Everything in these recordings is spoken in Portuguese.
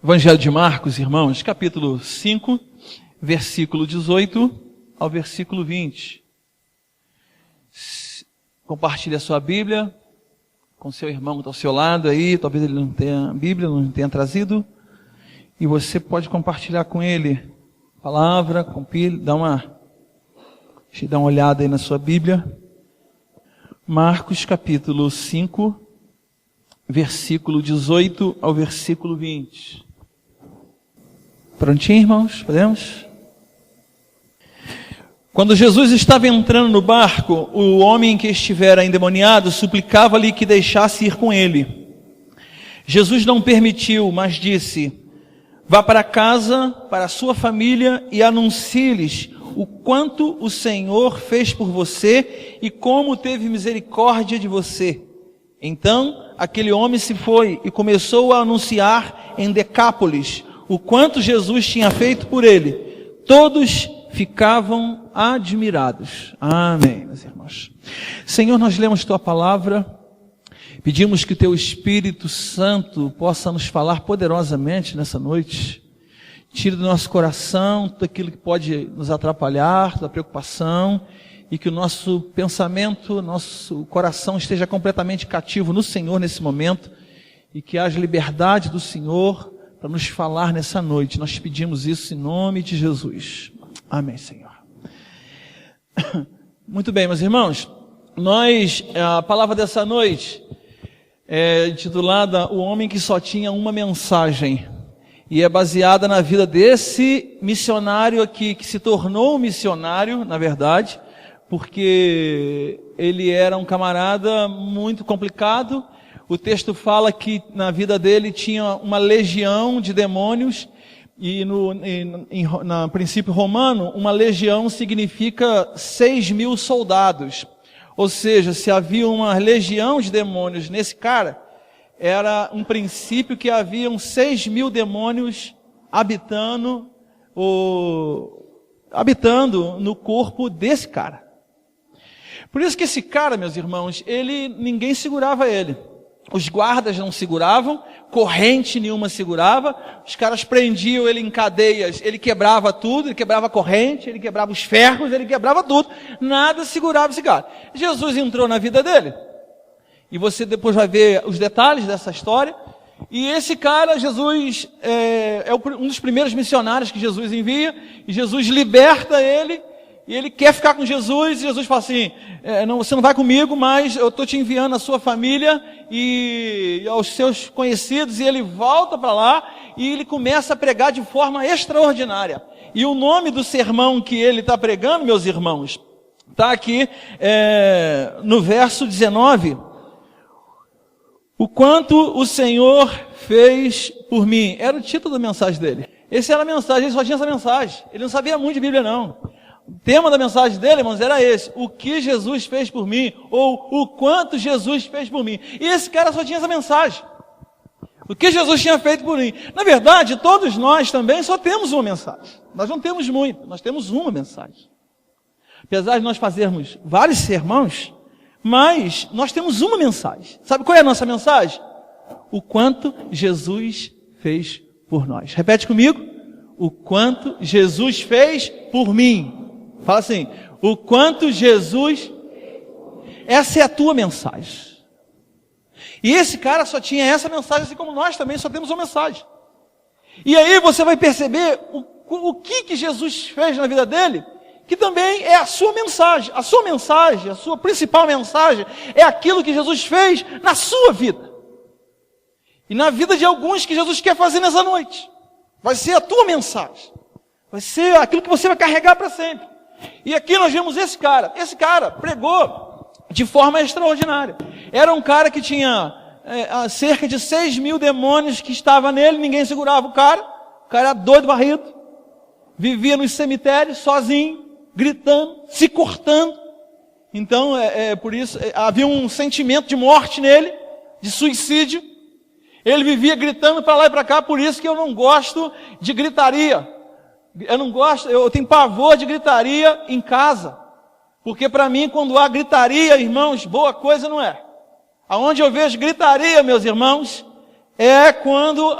Evangelho de Marcos, irmãos, capítulo 5, versículo 18 ao versículo 20. Compartilhe a sua Bíblia com seu irmão que está ao seu lado aí, talvez ele não tenha a Bíblia, não tenha trazido, e você pode compartilhar com ele a palavra, dá uma olhada aí na sua Bíblia. Marcos capítulo 5, versículo 18 ao versículo 20. Prontinho, irmãos? Podemos? Quando Jesus estava entrando no barco, o homem que estivera endemoniado suplicava-lhe que deixasse ir com ele. Jesus não permitiu, mas disse: vá para casa, para a sua família e anuncie-lhes o quanto o Senhor fez por você e como teve misericórdia de você. Então, aquele homem se foi e começou a anunciar em Decápolis o quanto Jesus tinha feito por ele. Todos ficavam admirados. Amém, meus irmãos. Senhor, nós lemos Tua palavra, pedimos que Teu Espírito Santo possa nos falar poderosamente nessa noite. Tire do nosso coração tudo aquilo que pode nos atrapalhar, toda a preocupação, e que o nosso pensamento, nosso coração esteja completamente cativo no Senhor nesse momento, e que haja liberdade do Senhor para nos falar nessa noite. Nós pedimos isso em nome de Jesus. Amém, Senhor. Muito bem, meus irmãos, a palavra dessa noite é intitulada O Homem que Só Tinha Uma Mensagem, e é baseada na vida desse missionário aqui, que se tornou missionário, na verdade, porque ele era um camarada muito complicado. O texto fala que na vida dele tinha uma legião de demônios, e no princípio romano, uma legião significa 6.000 soldados. Ou seja, se havia uma legião de demônios nesse cara, era um princípio que haviam 6.000 demônios habitando no corpo desse cara. Por isso que esse cara, meus irmãos, ninguém segurava ele. Os guardas não seguravam, corrente nenhuma segurava, os caras prendiam ele em cadeias, ele quebrava tudo, ele quebrava a corrente, ele quebrava os ferros, ele quebrava tudo, nada segurava esse cara. Jesus entrou na vida dele, e você depois vai ver os detalhes dessa história, e esse cara, Jesus, é um dos primeiros missionários que Jesus envia, e Jesus liberta ele, e ele quer ficar com Jesus, e Jesus fala assim: você não vai comigo, mas eu estou te enviando a sua família e aos seus conhecidos, e ele volta para lá, e ele começa a pregar de forma extraordinária. E o nome do sermão que ele está pregando, meus irmãos, está aqui no verso 19, o quanto o Senhor fez por mim. Era o título da mensagem dele. Essa era a mensagem, ele só tinha essa mensagem, ele não sabia muito de Bíblia não. O tema da mensagem dele, irmãos, era esse: o que Jesus fez por mim, ou o quanto Jesus fez por mim. E esse cara só tinha essa mensagem: o que Jesus tinha feito por mim. Na verdade, todos nós também só temos uma mensagem. Nós não temos muito, nós temos uma mensagem. Apesar de nós fazermos vários sermões, mas nós temos uma mensagem. Sabe qual é a nossa mensagem? O quanto Jesus fez por nós. Repete comigo: o quanto Jesus fez por mim. Fala assim: o quanto Jesus... Essa é a tua mensagem. E esse cara só tinha essa mensagem, assim como nós também só temos uma mensagem. E aí você vai perceber o que Jesus fez na vida dele, que também é a sua mensagem. A sua mensagem, a sua principal mensagem, é aquilo que Jesus fez na sua vida. E na vida de alguns que Jesus quer fazer nessa noite. Vai ser a tua mensagem. Vai ser aquilo que você vai carregar para sempre. E aqui nós vemos esse cara. Esse cara pregou de forma extraordinária. Era um cara que tinha cerca de 6.000 demônios que estavam nele, ninguém segurava o cara. O cara era doido, varrido. Vivia nos cemitérios, sozinho, gritando, se cortando. Então, por isso, havia um sentimento de morte nele, de suicídio. Ele vivia gritando para lá e para cá, por isso que eu não gosto de gritaria. Eu tenho pavor de gritaria em casa. Porque para mim, quando há gritaria, irmãos, boa coisa não é. Aonde eu vejo gritaria, meus irmãos, é quando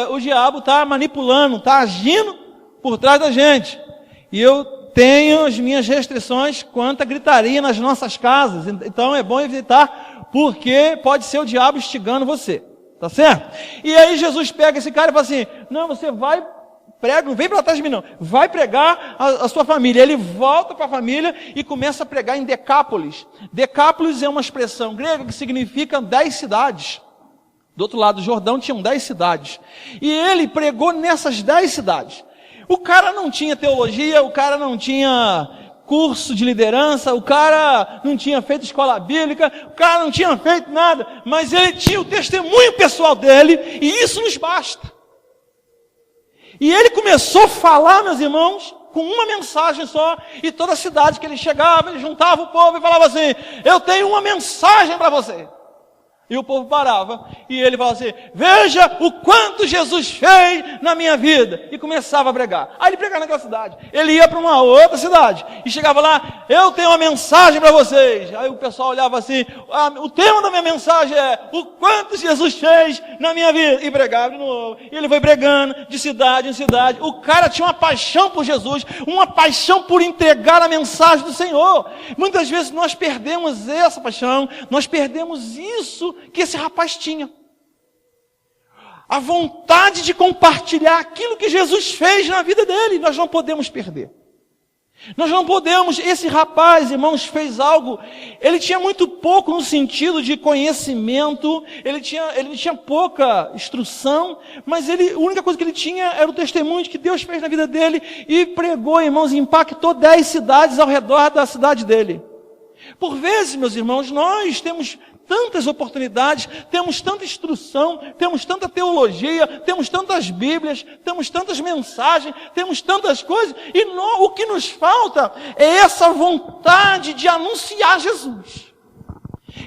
o diabo está manipulando, está agindo por trás da gente. E eu tenho as minhas restrições quanto à gritaria nas nossas casas. Então é bom evitar, porque pode ser o diabo instigando você. Tá certo? E aí Jesus pega esse cara e fala assim, não, você vai, prega, não vem para trás de mim não, vai pregar a sua família. Ele volta para a família e começa a pregar em Decápolis. Decápolis é uma expressão grega que significa 10 cidades. Do outro lado do Jordão tinham 10 cidades. E ele pregou nessas 10 cidades. O cara não tinha teologia, o cara não tinha curso de liderança, o cara não tinha feito escola bíblica, o cara não tinha feito nada, mas ele tinha o testemunho pessoal dele, e isso nos basta. E ele começou a falar, meus irmãos, com uma mensagem só, e toda a cidade que ele chegava, ele juntava o povo e falava assim, eu tenho uma mensagem para você. E o povo parava, e ele falava assim, veja o quanto Jesus fez na minha vida. E começava a pregar. Aí ele pregava naquela cidade. Ele ia para uma outra cidade, e chegava lá, eu tenho uma mensagem para vocês. Aí o pessoal olhava assim, o tema da minha mensagem é, o quanto Jesus fez na minha vida. E pregava de novo. E ele foi pregando de cidade em cidade. O cara tinha uma paixão por Jesus, uma paixão por entregar a mensagem do Senhor. Muitas vezes nós perdemos essa paixão, nós perdemos isso que esse rapaz tinha. A vontade de compartilhar aquilo que Jesus fez na vida dele, nós não podemos perder. Nós não podemos, esse rapaz, irmãos, fez algo, ele tinha muito pouco no sentido de conhecimento, ele tinha pouca instrução, mas a única coisa que ele tinha era o testemunho de que Deus fez na vida dele, e pregou, irmãos, impactou 10 cidades ao redor da cidade dele. Por vezes, meus irmãos, nós temos tantas oportunidades, temos tanta instrução, temos tanta teologia, temos tantas Bíblias, temos tantas mensagens, temos tantas coisas, e o que nos falta é essa vontade de anunciar Jesus.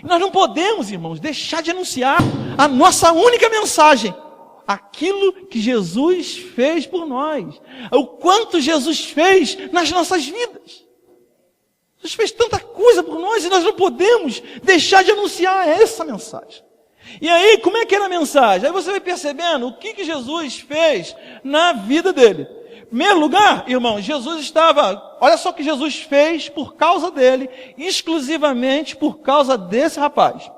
Nós não podemos, irmãos, deixar de anunciar a nossa única mensagem, aquilo que Jesus fez por nós, o quanto Jesus fez nas nossas vidas. Jesus fez tanta coisa por nós e nós não podemos deixar de anunciar essa mensagem. E aí, como é que era a mensagem? Aí você vai percebendo o que Jesus fez na vida dele. Em primeiro lugar, irmão, olha só o que Jesus fez por causa dele, exclusivamente por causa desse rapaz.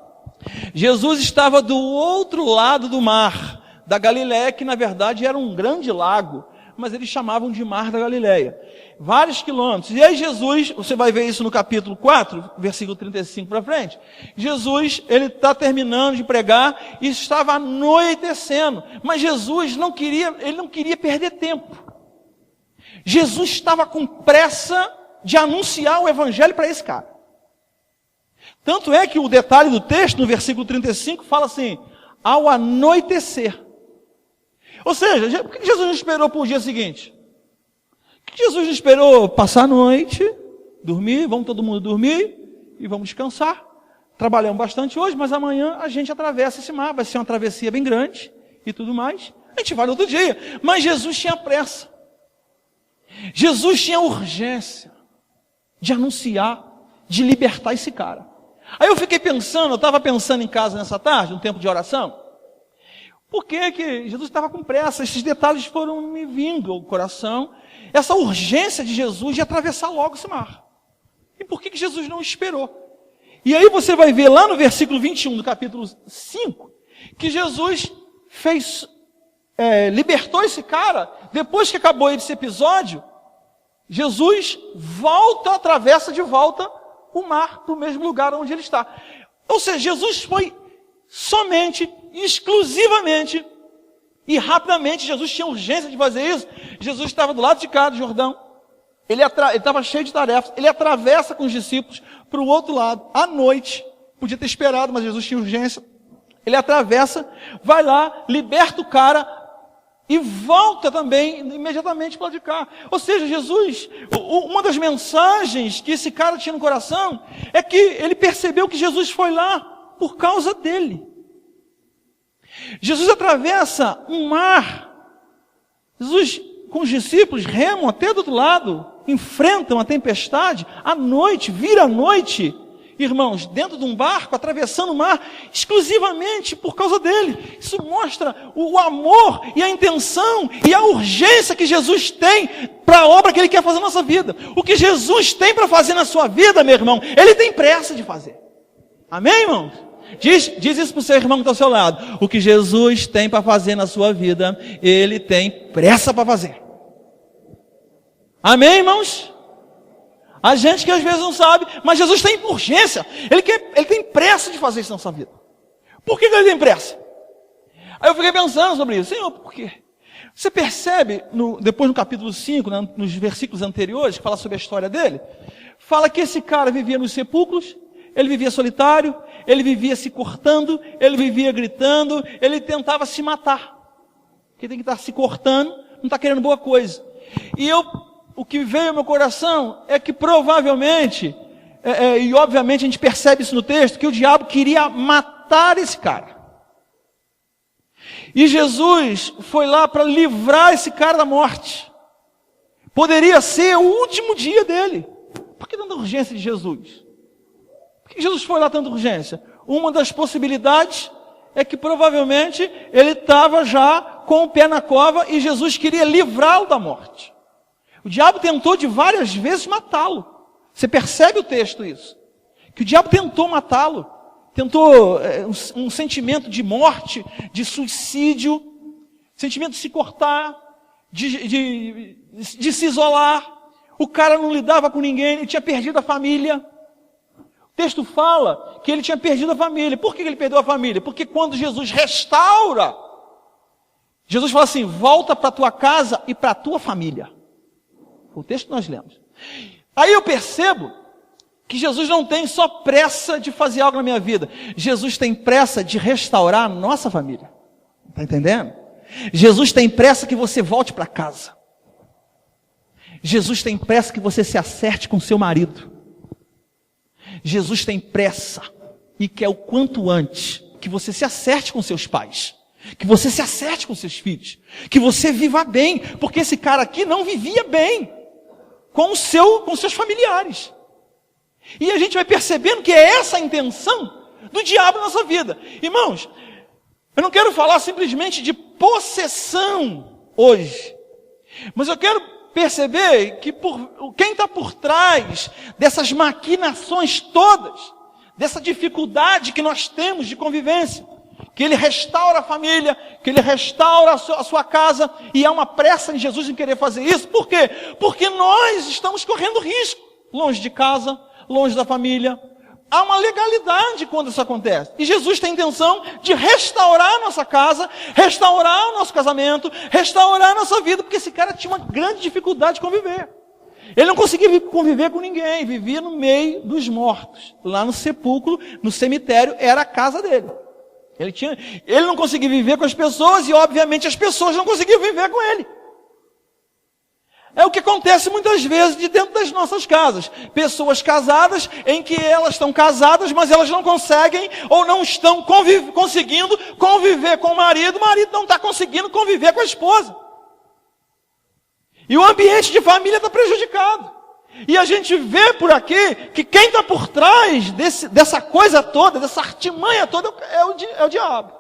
Jesus estava do outro lado do mar da Galileia, que na verdade era um grande lago, mas eles chamavam de Mar da Galileia. Vários quilômetros. E aí Jesus, você vai ver isso no capítulo 4, versículo 35 para frente. Jesus, ele está terminando de pregar e estava anoitecendo. Mas Jesus não queria perder tempo. Jesus estava com pressa de anunciar o evangelho para esse cara. Tanto é que o detalhe do texto, no versículo 35, fala assim, ao anoitecer. Ou seja, por que Jesus não esperou para o dia seguinte? Por que Jesus não esperou passar a noite, dormir, vamos todo mundo dormir e vamos descansar? Trabalhamos bastante hoje, mas amanhã a gente atravessa esse mar, vai ser uma travessia bem grande e tudo mais. A gente vai no outro dia. Mas Jesus tinha pressa. Jesus tinha urgência de anunciar, de libertar esse cara. Aí eu fiquei pensando, eu estava pensando em casa nessa tarde, um tempo de oração. Por que Jesus estava com pressa? Esses detalhes foram me vindo ao coração. Essa urgência de Jesus de atravessar logo esse mar. E por que Jesus não esperou? E aí você vai ver lá no versículo 21 do capítulo 5, que Jesus libertou esse cara. Depois que acabou esse episódio, Jesus atravessa de volta o mar para o mesmo lugar onde ele está. Ou seja, Jesus foi somente, exclusivamente e rapidamente. Jesus tinha urgência de fazer isso. Jesus estava do lado de cá do Jordão, ele estava cheio de tarefas, ele atravessa com os discípulos para o outro lado, à noite, podia ter esperado, mas Jesus tinha urgência, ele atravessa, vai lá, liberta o cara, e volta também, imediatamente para lá de cá. Ou seja, Jesus, uma das mensagens que esse cara tinha no coração, é que ele percebeu que Jesus foi lá, por causa dele. Jesus atravessa um mar. Jesus, com os discípulos, remam até do outro lado, enfrentam a tempestade, à noite, vira a noite, irmãos, dentro de um barco, atravessando o mar, exclusivamente por causa dele. Isso mostra o amor e a intenção e a urgência que Jesus tem para a obra que ele quer fazer na nossa vida. O que Jesus tem para fazer na sua vida, meu irmão, ele tem pressa de fazer. Amém, irmãos? Diz isso para o seu irmão que está ao seu lado. O que Jesus tem para fazer na sua vida, ele tem pressa para fazer. Amém, irmãos? A gente que às vezes não sabe, mas Jesus tem urgência. Ele tem pressa de fazer isso na sua vida. Por que ele tem pressa? Aí eu fiquei pensando sobre isso. Senhor, por quê? Você percebe, depois no capítulo 5, nos versículos anteriores, que fala sobre a história dele, fala que esse cara vivia nos sepulcros, ele vivia solitário, ele vivia se cortando, ele vivia gritando, ele tentava se matar. Porque tem que estar se cortando, não está querendo boa coisa. E o que veio ao meu coração é que provavelmente, e obviamente a gente percebe isso no texto, que o diabo queria matar esse cara. E Jesus foi lá para livrar esse cara da morte. Poderia ser o último dia dele. Por que tanta urgência de Jesus? Por que Jesus foi lá tanta urgência? Uma das possibilidades é que provavelmente ele estava já com o pé na cova e Jesus queria livrá-lo da morte. O diabo tentou de várias vezes matá-lo. Você percebe o texto isso? Que o diabo tentou matá-lo. Tentou um sentimento de morte, de suicídio, sentimento de se cortar, de se isolar. O cara não lidava com ninguém, ele tinha perdido a família. O texto fala que ele tinha perdido a família. Por que ele perdeu a família? Porque quando Jesus restaura, Jesus fala assim, volta para a tua casa e para a tua família. O texto que nós lemos. Aí eu percebo que Jesus não tem só pressa de fazer algo na minha vida. Jesus tem pressa de restaurar a nossa família. Está entendendo? Jesus tem pressa que você volte para casa. Jesus tem pressa que você se acerte com seu marido. Jesus tem pressa e quer o quanto antes que você se acerte com seus pais. Que você se acerte com seus filhos. Que você viva bem. Porque esse cara aqui não vivia bem com seus familiares. E a gente vai percebendo que é essa a intenção do diabo na nossa vida. Irmãos, eu não quero falar simplesmente de possessão hoje. Mas eu quero perceber que quem está por trás dessas maquinações todas, dessa dificuldade que nós temos de convivência, que ele restaura a família, que ele restaura a sua casa, e há uma pressa em Jesus em querer fazer isso. Por quê? Porque nós estamos correndo risco, longe de casa, longe da família. Há uma legalidade quando isso acontece. E Jesus tem a intenção de restaurar a nossa casa, restaurar o nosso casamento, restaurar a nossa vida, porque esse cara tinha uma grande dificuldade de conviver. Ele não conseguia conviver com ninguém, vivia no meio dos mortos. Lá no sepulcro, no cemitério, era a casa dele. Ele não conseguia viver com as pessoas e, obviamente, as pessoas não conseguiam viver com ele. É o que acontece muitas vezes de dentro das nossas casas. Pessoas casadas em que elas estão casadas, mas elas não conseguem ou não estão conseguindo conviver com o marido não está conseguindo conviver com a esposa. E o ambiente de família está prejudicado. E a gente vê por aqui que quem está por trás dessa coisa toda, dessa artimanha toda, é o diabo.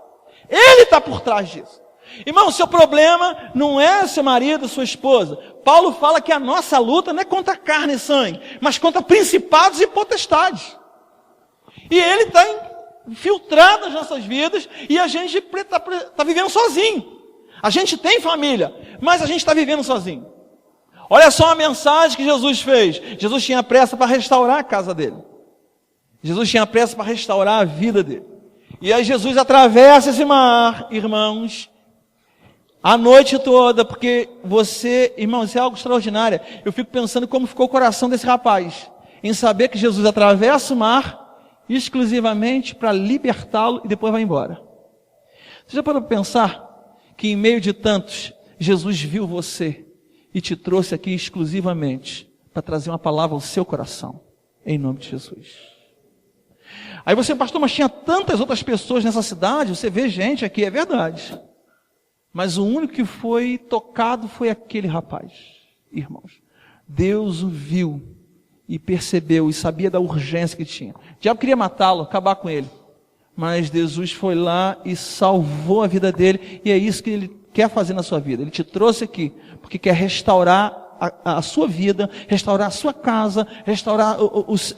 Ele está por trás disso. Irmão, seu problema não é seu marido, sua esposa. Paulo fala que a nossa luta não é contra carne e sangue, mas contra principados e potestades. E ele está infiltrado nas nossas vidas e a gente está vivendo sozinho. A gente tem família, mas a gente está vivendo sozinho. Olha só a mensagem que Jesus fez. Jesus tinha pressa para restaurar a casa dele. Jesus tinha pressa para restaurar a vida dele. E aí Jesus atravessa esse mar, irmãos, a noite toda, porque irmão, isso é algo extraordinário. Eu fico pensando como ficou o coração desse rapaz, em saber que Jesus atravessa o mar exclusivamente para libertá-lo e depois vai embora. Você já parou para pensar que em meio de tantos, Jesus viu você e te trouxe aqui exclusivamente para trazer uma palavra ao seu coração, em nome de Jesus. Aí você, pastor, mas tinha tantas outras pessoas nessa cidade, você vê gente aqui, é verdade. Mas o único que foi tocado foi aquele rapaz, irmãos. Deus o viu e percebeu e sabia da urgência que tinha. O diabo queria matá-lo, acabar com ele. Mas Jesus foi lá e salvou a vida dele, e é isso que ele quer fazer na sua vida. Ele te trouxe aqui porque quer restaurar a sua vida, restaurar a sua casa, restaurar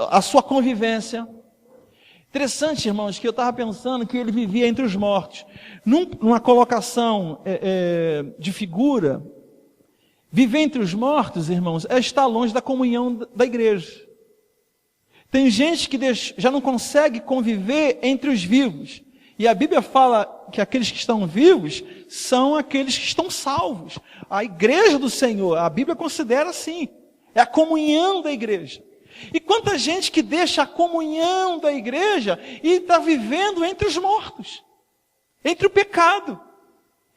a sua convivência. Interessante, irmãos, que eu estava pensando que ele vivia entre os mortos. Numa colocação de figura, viver entre os mortos, irmãos, é estar longe da comunhão da igreja. Tem gente que já não consegue conviver entre os vivos. E a Bíblia fala que aqueles que estão vivos são aqueles que estão salvos. A igreja do Senhor, a Bíblia considera assim. É a comunhão da igreja. E quanta gente que deixa a comunhão da igreja e está vivendo entre os mortos. Entre o pecado.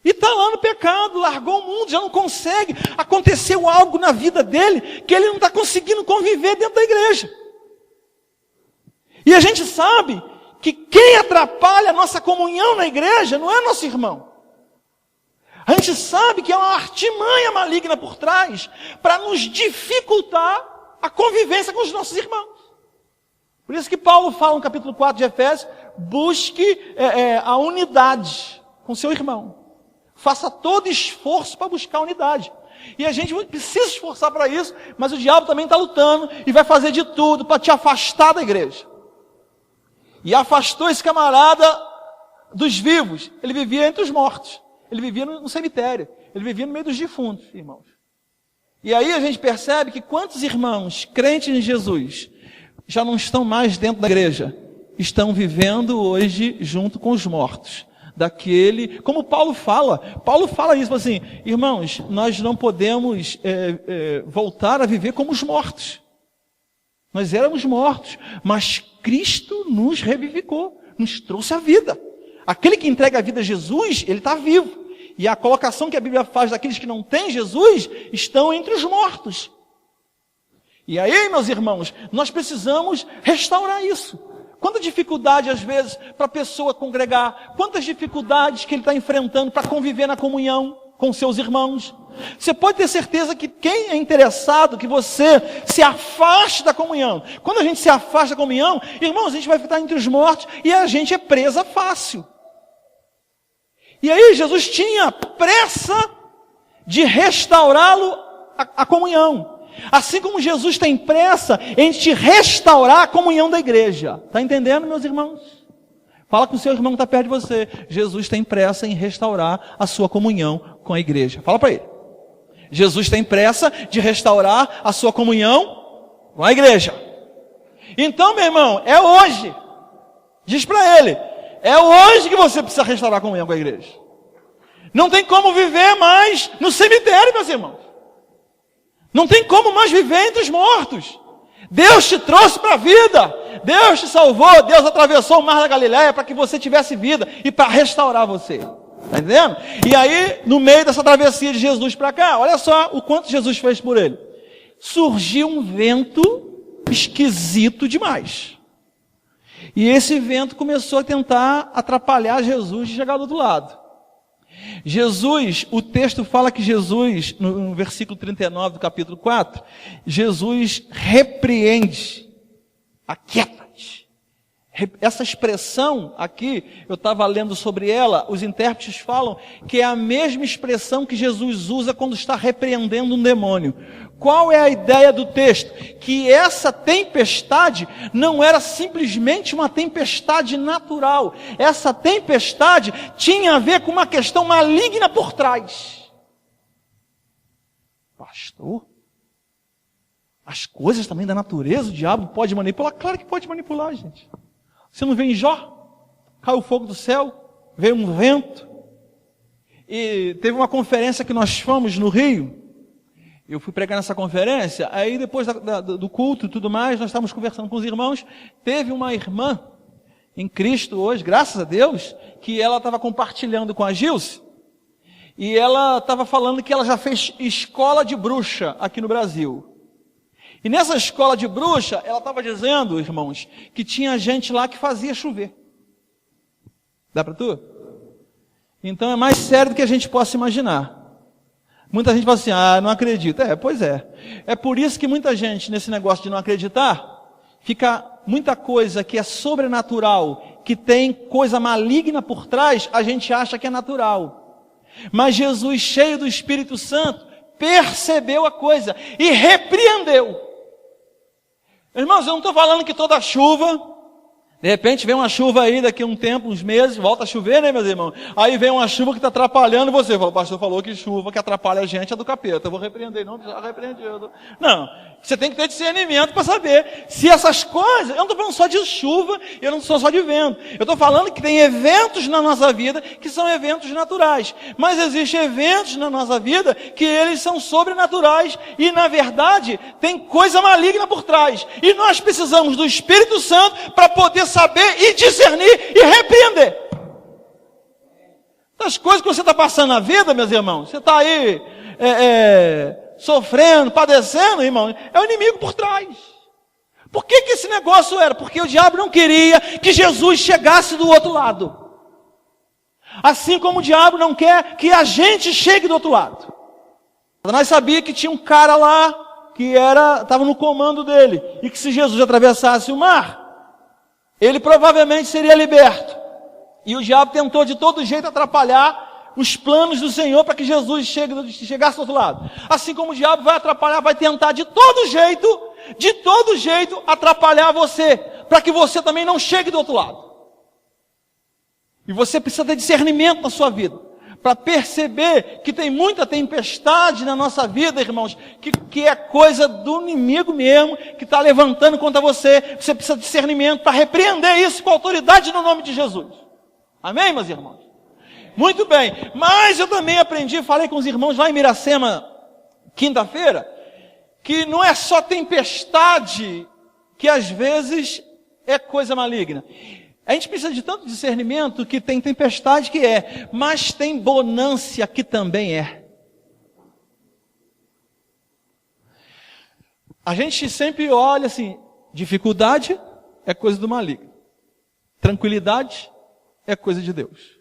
E está lá no pecado, largou o mundo, já não consegue. Aconteceu algo na vida dele que ele não está conseguindo conviver dentro da igreja. E a gente sabe que quem atrapalha a nossa comunhão na igreja não é nosso irmão. A gente sabe que é uma artimanha maligna por trás para nos dificultar a convivência com os nossos irmãos. Por isso que Paulo fala no capítulo 4 de Efésios, busque a unidade com seu irmão. Faça todo esforço para buscar a unidade. E a gente precisa se esforçar para isso, mas o diabo também está lutando e vai fazer de tudo para te afastar da igreja. E afastou esse camarada dos vivos. Ele vivia entre os mortos. Ele vivia no cemitério. Ele vivia no meio dos defuntos, irmãos. E aí a gente percebe que quantos irmãos crentes em Jesus já não estão mais dentro da igreja, estão vivendo hoje junto com os mortos. Como Paulo fala isso, assim, irmãos, nós não podemos voltar a viver como os mortos. Nós éramos mortos, mas Cristo nos revivificou, nos trouxe a vida. Aquele que entrega a vida a Jesus, ele está vivo. E a colocação que a Bíblia faz daqueles que não têm Jesus, estão entre os mortos. E aí, meus irmãos, nós precisamos restaurar isso. Quanta dificuldade, às vezes, para a pessoa congregar. Quantas dificuldades que ele está enfrentando para conviver na comunhão com seus irmãos. Você pode ter certeza que quem é interessado, que você se afaste da comunhão. Quando a gente se afasta da comunhão, irmãos, a gente vai ficar entre os mortos e a gente é presa fácil. E aí Jesus tinha pressa de restaurá-lo a comunhão. Assim como Jesus tem pressa em te restaurar a comunhão da igreja. Está entendendo, meus irmãos? Fala com o seu irmão que está perto de você. Jesus tem pressa em restaurar a sua comunhão com a igreja. Fala para ele. Jesus tem pressa de restaurar a sua comunhão com a igreja. Então, meu irmão, é hoje. Diz para ele. É hoje que você precisa restaurar a comunhão com a igreja. Não tem como viver mais no cemitério, meus irmãos. Não tem como mais viver entre os mortos. Deus te trouxe para a vida. Deus te salvou. Deus atravessou o mar da Galileia para que você tivesse vida e para restaurar você. Está entendendo? E aí, no meio dessa travessia de Jesus para cá, olha só o quanto Jesus fez por ele. Surgiu um vento esquisito demais. E esse vento começou a tentar atrapalhar Jesus de chegar do outro lado. Jesus, o texto fala que Jesus, no versículo 39 do capítulo 4, Jesus repreende, aquieta-te. Essa expressão aqui, eu estava lendo sobre ela, os intérpretes falam que é a mesma expressão que Jesus usa quando está repreendendo um demônio. Qual é a ideia do texto? Que essa tempestade não era simplesmente uma tempestade natural. Essa tempestade tinha a ver com uma questão maligna por trás. Pastor? As coisas também da natureza, o diabo pode manipular? Claro que pode manipular, gente. Você não vê em Jó? Caiu o fogo do céu, veio um vento. E teve uma conferência que nós fomos no Rio. Eu fui pregar nessa conferência, aí depois do culto e tudo mais, nós estávamos conversando com os irmãos. Teve uma irmã em Cristo hoje, graças a Deus, que ela estava compartilhando com a Gilce. E ela estava falando que ela já fez escola de bruxa aqui no Brasil. E nessa escola de bruxa, ela estava dizendo, irmãos, que tinha gente lá que fazia chover. Dá para tu? Então é mais sério do que a gente possa imaginar. Muita gente fala assim, não acredito. Pois é. É por isso que muita gente, nesse negócio de não acreditar, fica muita coisa que é sobrenatural, que tem coisa maligna por trás, a gente acha que é natural. Mas Jesus, cheio do Espírito Santo, percebeu a coisa e repreendeu. Irmãos, eu não estou falando que toda chuva, de repente vem uma chuva aí, daqui a um tempo, uns meses, volta a chover, né, meus irmãos? Aí vem uma chuva que está atrapalhando você. O pastor falou que chuva que atrapalha a gente é do capeta. Eu vou repreender, não precisa repreender. Não, você tem que ter discernimento para saber se essas coisas... Eu não estou falando só de chuva, eu não estou só de vento. Eu estou falando que tem eventos na nossa vida que são eventos naturais. Mas existem eventos na nossa vida que eles são sobrenaturais e, na verdade, tem coisa maligna por trás. E nós precisamos do Espírito Santo para poder saber e discernir e repreender. Das coisas que você está passando na vida, meus irmãos, você está aí sofrendo, padecendo, irmão, é o inimigo por trás. Por que esse negócio era? Porque o diabo não queria que Jesus chegasse do outro lado. Assim como o diabo não quer que a gente chegue do outro lado. Satanás sabia que tinha um cara lá que estava no comando dele, e que se Jesus atravessasse o mar, ele provavelmente seria liberto. E o diabo tentou de todo jeito atrapalhar os planos do Senhor para que Jesus chegasse do outro lado. Assim como o diabo vai atrapalhar, vai tentar de todo jeito atrapalhar você, para que você também não chegue do outro lado. E você precisa ter discernimento na sua vida, para perceber que tem muita tempestade na nossa vida, irmãos, que é coisa do inimigo mesmo, que está levantando contra você. Você precisa de discernimento para repreender isso com autoridade no nome de Jesus. Amém, meus irmãos? Muito bem. Mas eu também aprendi, falei com os irmãos lá em Miracema, quinta-feira, que não é só tempestade que às vezes é coisa maligna. A gente precisa de tanto discernimento que tem tempestade que mas tem bonância que também é. A gente sempre olha assim, dificuldade é coisa do maligno. Tranquilidade é coisa de Deus.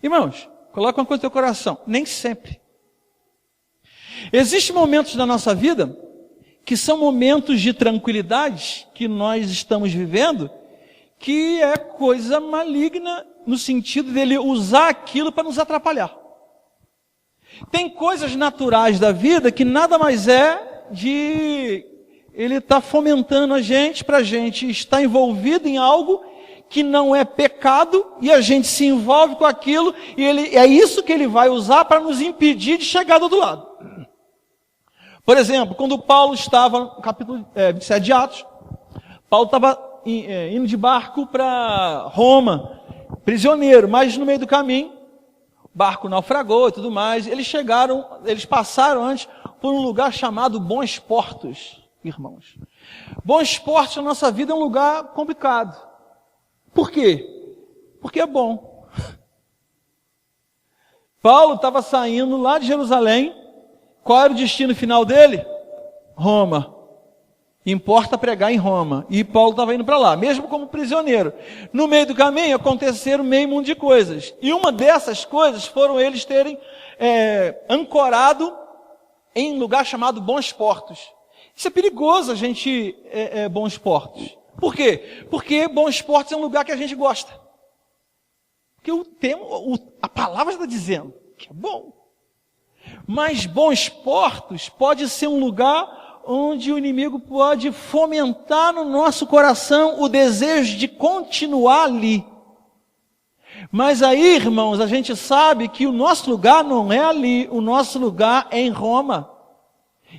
Irmãos, coloca uma coisa no teu coração, nem sempre. Existem momentos da nossa vida que são momentos de tranquilidade que nós estamos vivendo, que é coisa maligna no sentido dele usar aquilo para nos atrapalhar. Tem coisas naturais da vida que nada mais é de ele estar fomentando a gente para a gente estar envolvido em algo que não é pecado, e a gente se envolve com aquilo, e é isso que ele vai usar para nos impedir de chegar do outro lado. Por exemplo, quando Paulo estava no capítulo 27 de Atos, Paulo estava indo de barco para Roma, prisioneiro, mas no meio do caminho, o barco naufragou e tudo mais. Eles passaram antes por um lugar chamado Bons Portos, irmãos. Bons Portos na nossa vida é um lugar complicado. Por quê? Porque é bom. Paulo estava saindo lá de Jerusalém. Qual era o destino final dele? Roma. Importa pregar em Roma. E Paulo estava indo para lá, mesmo como prisioneiro. No meio do caminho aconteceram meio mundo de coisas. E uma dessas coisas foram eles terem ancorado em um lugar chamado Bons Portos. Isso é perigoso, a gente Bons Portos. Por quê? Porque Bons Portos é um lugar que a gente gosta. Porque a palavra está dizendo que é bom. Mas Bons Portos pode ser um lugar onde o inimigo pode fomentar no nosso coração o desejo de continuar ali. Mas aí, irmãos, a gente sabe que o nosso lugar não é ali, o nosso lugar é em Roma.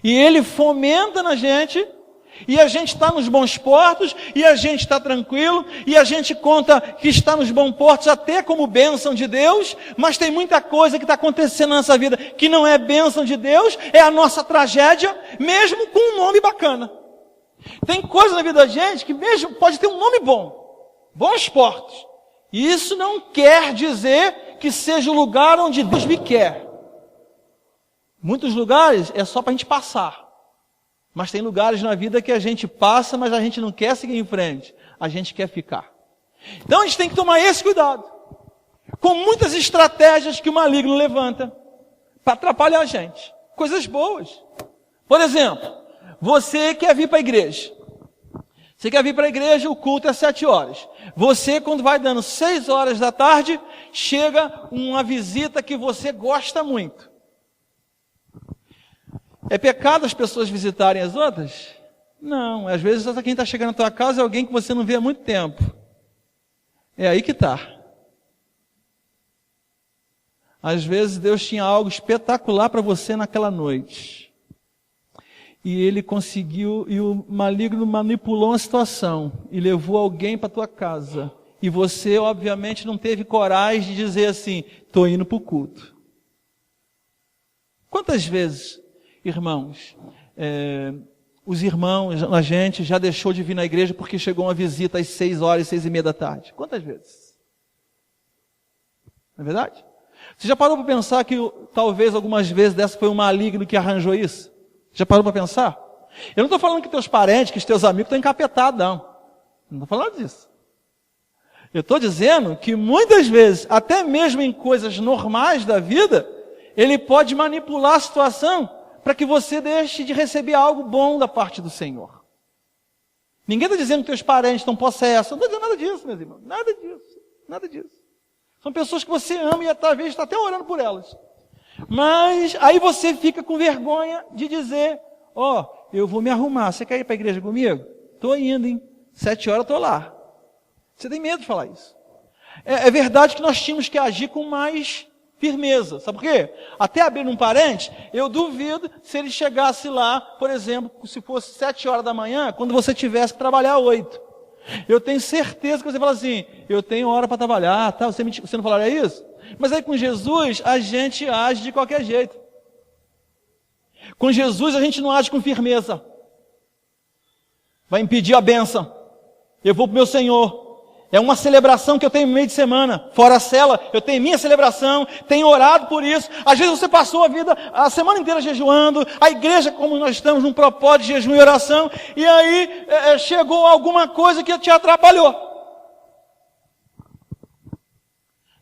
E ele fomenta na gente, e a gente está nos bons portos, e a gente está tranquilo, e a gente conta que está nos bons portos até como bênção de Deus, mas tem muita coisa que está acontecendo na nossa vida que não é bênção de Deus, é a nossa tragédia, mesmo com um nome bacana. Tem coisa na vida da gente que mesmo pode ter um nome bom, Bons Portos. E isso não quer dizer que seja o lugar onde Deus me quer. Muitos lugares é só para a gente passar. Mas tem lugares na vida que a gente passa, mas a gente não quer seguir em frente. A gente quer ficar. Então a gente tem que tomar esse cuidado. Com muitas estratégias que o maligno levanta para atrapalhar a gente. coisas boas. Por exemplo, você quer vir para a igreja. Você quer vir para a igreja, o culto é 7 horas. Você, quando vai dando 6 horas da tarde, chega uma visita que você gosta muito. É pecado as pessoas visitarem as outras? Não, às vezes quem está chegando na tua casa é alguém que você não vê há muito tempo. É aí que está. Às vezes Deus tinha algo espetacular para você naquela noite. E ele conseguiu, e o maligno manipulou uma situação e levou alguém para a tua casa. E você, obviamente, não teve coragem de dizer assim, estou indo para o culto. Quantas vezes, irmãos, os irmãos, a gente já deixou de vir na igreja porque chegou uma visita às 6 horas, 6:30 da tarde? Quantas vezes? Não é verdade? Você já parou para pensar que talvez algumas vezes dessa foi um maligno que arranjou isso? Já parou para pensar? Eu não estou falando que teus parentes, que os teus amigos estão encapetados, não. Não estou falando disso. Eu estou dizendo que muitas vezes, até mesmo em coisas normais da vida, ele pode manipular a situação para que você deixe de receber algo bom da parte do Senhor. Ninguém está dizendo que teus parentes estão possessos. Não estou dizendo nada disso, meus irmãos. Nada disso. Nada disso. São pessoas que você ama e talvez está até orando por elas. Mas aí você fica com vergonha de dizer, eu vou me arrumar. Você quer ir para a igreja comigo? Estou indo, hein? 7 horas estou lá. Você tem medo de falar isso. É verdade que nós tínhamos que agir com mais firmeza. Sabe por quê? Até abrir um parente, eu duvido se ele chegasse lá, por exemplo, se fosse 7 horas da manhã, quando você tivesse que trabalhar 8. Eu tenho certeza que você fala assim, eu tenho hora para trabalhar, tá? Você não falaria isso? Mas aí com Jesus, a gente age de qualquer jeito. Com Jesus, a gente não age com firmeza. Vai impedir a bênção. Eu vou para o meu Senhor. É uma celebração que eu tenho no meio de semana. Fora a cela, eu tenho minha celebração, tenho orado por isso. Às vezes você passou a semana inteira jejuando, a igreja, como nós estamos num propósito de jejum e oração, e aí chegou alguma coisa que te atrapalhou.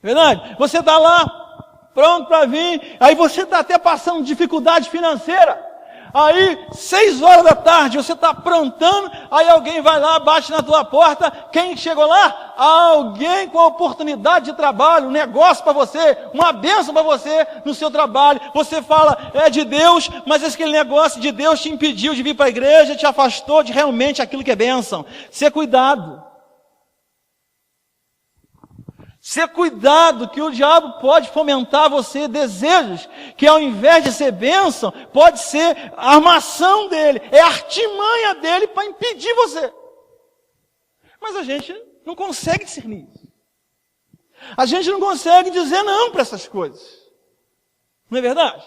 Verdade? Você está lá, pronto para vir, aí você está até passando dificuldade financeira. Aí, 6 horas da tarde, você está aprontando, aí alguém vai lá, bate na tua porta. Quem chegou lá? Alguém com a oportunidade de trabalho, um negócio para você, uma bênção para você no seu trabalho. Você fala, é de Deus, mas aquele negócio de Deus te impediu de vir para a igreja, te afastou de realmente aquilo que é bênção. Ser cuidado. Ser cuidado, que o diabo pode fomentar você desejos, que ao invés de ser bênção, pode ser a armação dele, é a artimanha dele para impedir você. Mas a gente não consegue discernir isso. A gente não consegue dizer não para essas coisas. Não é verdade?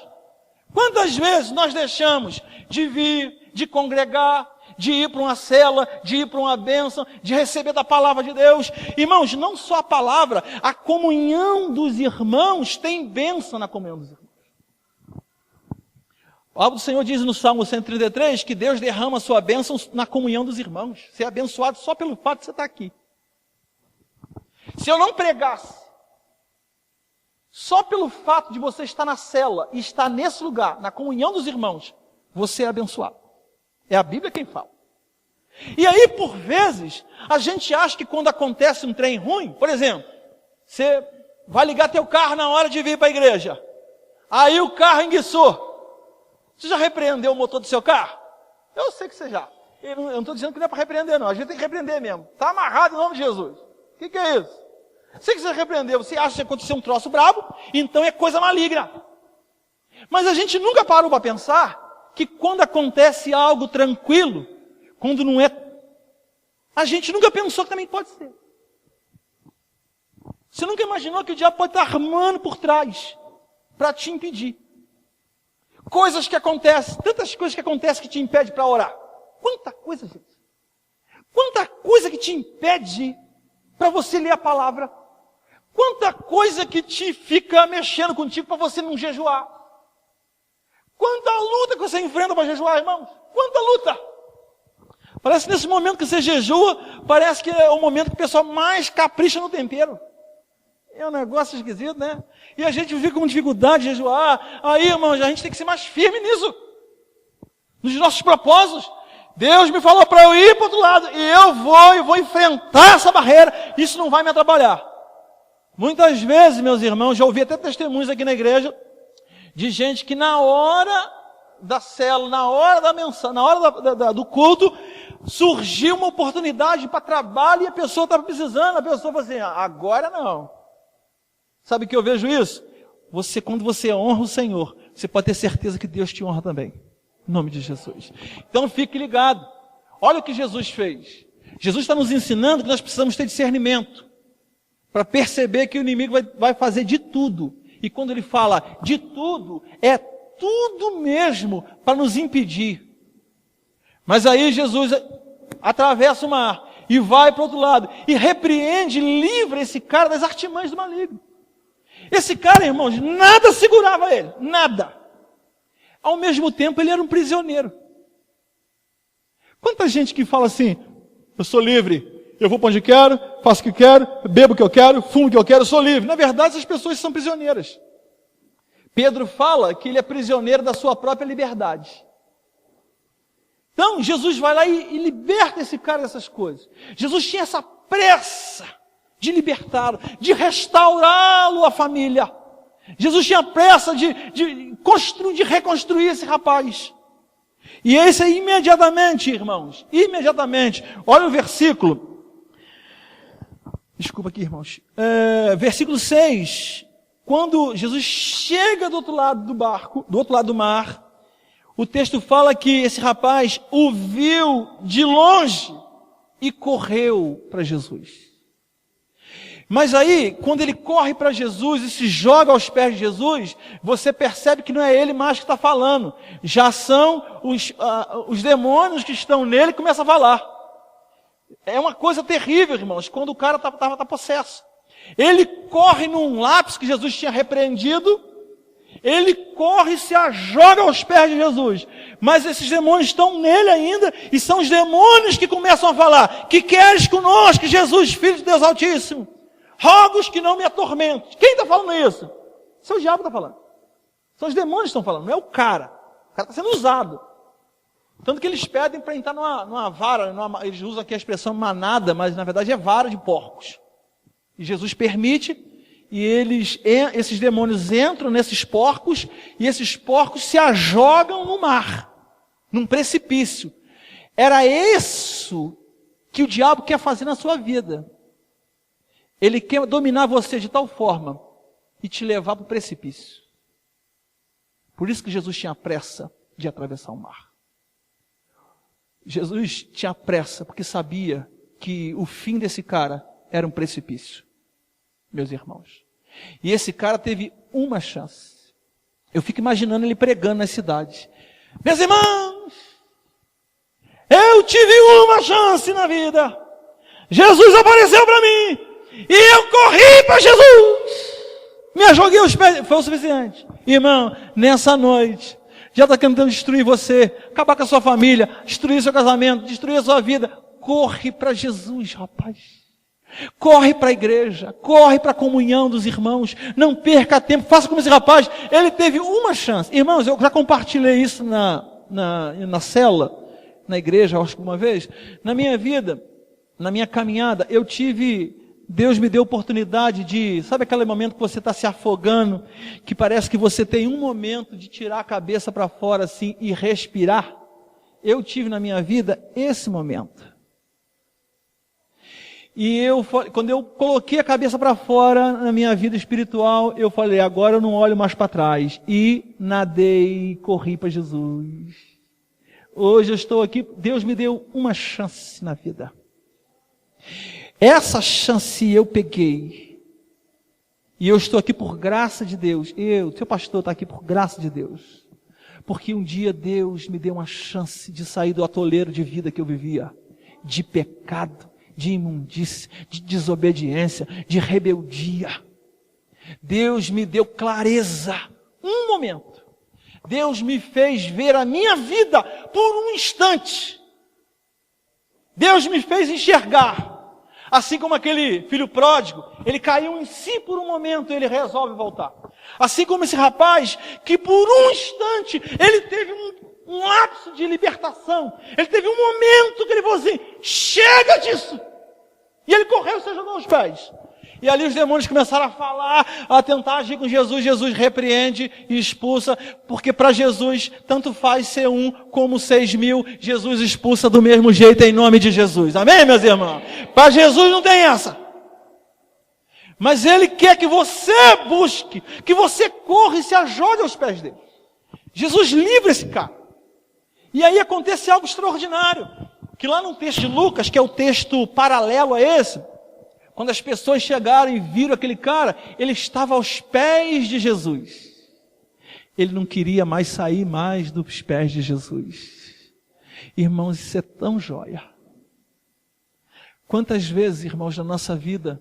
Quantas vezes nós deixamos de vir, de congregar, de ir para uma cela, de ir para uma bênção, de receber da palavra de Deus. Irmãos, não só a palavra, a comunhão dos irmãos tem bênção na comunhão dos irmãos. A palavra do Senhor diz no Salmo 133 que Deus derrama a sua bênção na comunhão dos irmãos. Ser abençoado só pelo fato de você estar aqui. Se eu não pregasse, só pelo fato de você estar na cela e estar nesse lugar, na comunhão dos irmãos, você é abençoado. É a Bíblia quem fala. E aí, por vezes, a gente acha que quando acontece um trem ruim, por exemplo, você vai ligar teu carro na hora de vir para a igreja. Aí o carro enguiçou. Você já repreendeu o motor do seu carro? Eu sei que você já. Eu não estou dizendo que não é para repreender, não. A gente tem que repreender mesmo. Está amarrado em nome de Jesus. O que é isso? Sei que você repreendeu. Você acha que aconteceu um troço brabo, então é coisa maligna. Mas a gente nunca parou para pensar que quando acontece algo tranquilo, quando não é, a gente nunca pensou que também pode ser. Você nunca imaginou que o diabo pode estar armando por trás para te impedir. Coisas que acontecem, tantas coisas que acontecem que te impedem para orar. Quanta coisa, gente. Quanta coisa que te impede para você ler a palavra. Quanta coisa que te fica mexendo contigo para você não jejuar. Quanta luta que você enfrenta para jejuar, irmãos. Quanta luta. Parece que nesse momento que você jejua, parece que é o momento que o pessoal mais capricha no tempero. É um negócio esquisito, né? E a gente fica com dificuldade de jejuar. Aí, irmãos, a gente tem que ser mais firme nisso. Nos nossos propósitos. Deus me falou para eu ir para o outro lado. E eu vou enfrentar essa barreira. Isso não vai me atrapalhar. Muitas vezes, meus irmãos, já ouvi até testemunhos aqui na igreja, de gente que na hora da célula, na hora da mensagem, na hora do culto, surgiu uma oportunidade para trabalho e a pessoa estava precisando. A pessoa falou assim, agora não. Sabe que eu vejo isso? Quando você honra o Senhor, você pode ter certeza que Deus te honra também. Em nome de Jesus. Então fique ligado. Olha o que Jesus fez. Jesus está nos ensinando que nós precisamos ter discernimento para perceber que o inimigo vai fazer de tudo. E quando ele fala de tudo, é tudo mesmo para nos impedir. Mas aí Jesus atravessa o mar e vai para o outro lado e repreende, livra esse cara das artimanhas do maligno. Esse cara, irmãos, nada segurava ele, nada. Ao mesmo tempo, ele era um prisioneiro. Quanta gente que fala assim, eu sou livre, eu vou para onde quero, faço o que quero, bebo o que eu quero, fumo o que eu quero, eu sou livre. Na verdade, essas pessoas são prisioneiras. Pedro fala que ele é prisioneiro da sua própria liberdade. Então, Jesus vai lá e liberta esse cara dessas coisas. Jesus tinha essa pressa de libertá-lo, de restaurá-lo à família. Jesus tinha pressa de reconstruir esse rapaz. E esse aí imediatamente, irmãos, imediatamente, olha o versículo. Desculpa aqui, irmãos. Versículo 6. Quando Jesus chega do outro lado do barco, do outro lado do mar, o texto fala que esse rapaz o viu de longe e correu para Jesus. Mas aí, quando ele corre para Jesus e se joga aos pés de Jesus, você percebe que não é ele mais que está falando. Já são os demônios que estão nele que começam a falar. É uma coisa terrível, irmãos, quando o cara está possesso. Ele corre num lápis que Jesus tinha repreendido, ele corre e se joga aos pés de Jesus. Mas esses demônios estão nele ainda, e são os demônios que começam a falar, que queres conosco, Jesus, Filho de Deus Altíssimo? Rogos que não me atormentes. Quem está falando isso? Isso é o diabo que está falando. São os demônios que estão falando, não é o cara. O cara está sendo usado. Tanto que eles pedem para entrar numa vara, eles usam aqui a expressão manada, mas na verdade é vara de porcos. E Jesus permite, e esses demônios entram nesses porcos, e esses porcos se ajogam no mar, num precipício. Era isso que o diabo quer fazer na sua vida. Ele quer dominar você de tal forma e te levar para o precipício. Por isso que Jesus tinha pressa de atravessar o mar. Jesus tinha pressa porque sabia que o fim desse cara era um precipício, meus irmãos. E esse cara teve uma chance. Eu fico imaginando ele pregando nas cidades. Meus irmãos, eu tive uma chance na vida. Jesus apareceu para mim. E eu corri para Jesus. Me joguei aos pés. Foi o suficiente. Irmão, nessa noite, já está tentando destruir você, acabar com a sua família, destruir seu casamento, destruir a sua vida. Corre para Jesus, rapaz. Corre para a igreja, corre para a comunhão dos irmãos. Não perca tempo, faça como esse rapaz. Ele teve uma chance. Irmãos, eu já compartilhei isso na célula, na igreja, acho que uma vez. Na minha vida, na minha caminhada, Deus me deu oportunidade de, sabe aquele momento que você está se afogando, que parece que você tem um momento de tirar a cabeça para fora assim e respirar? Eu tive na minha vida esse momento. E quando eu coloquei a cabeça para fora na minha vida espiritual, eu falei, agora eu não olho mais para trás. E nadei, corri para Jesus. Hoje eu estou aqui, Deus me deu uma chance na vida. Essa chance eu peguei. E eu estou aqui por graça de Deus. Seu pastor está aqui por graça de Deus. Porque um dia Deus me deu uma chance de sair do atoleiro de vida que eu vivia. De pecado, de imundície, de desobediência, de rebeldia. Deus me deu clareza. Um momento. Deus me fez ver a minha vida por um instante. Deus me fez enxergar Assim como aquele filho pródigo, ele caiu em si por um momento, ele resolve voltar. Assim como esse rapaz, que por um instante, ele teve um lapso de libertação. Ele teve um momento que ele falou assim, chega disso! E ele correu e se jogou aos pés. E ali os demônios começaram a falar, a tentar agir com Jesus. Jesus repreende e expulsa, porque para Jesus, tanto faz ser 1 como 6.000, Jesus expulsa do mesmo jeito em nome de Jesus. Amém, meus irmãos? Para Jesus não tem essa. Mas Ele quer que você busque, que você corra e se ajoelhe aos pés dele. Jesus livra esse cara. E aí acontece algo extraordinário, que lá no texto de Lucas, que é o texto paralelo a esse, quando as pessoas chegaram e viram aquele cara, ele estava aos pés de Jesus. Ele não queria mais sair mais dos pés de Jesus. Irmãos, isso é tão joia. Quantas vezes, irmãos, na nossa vida,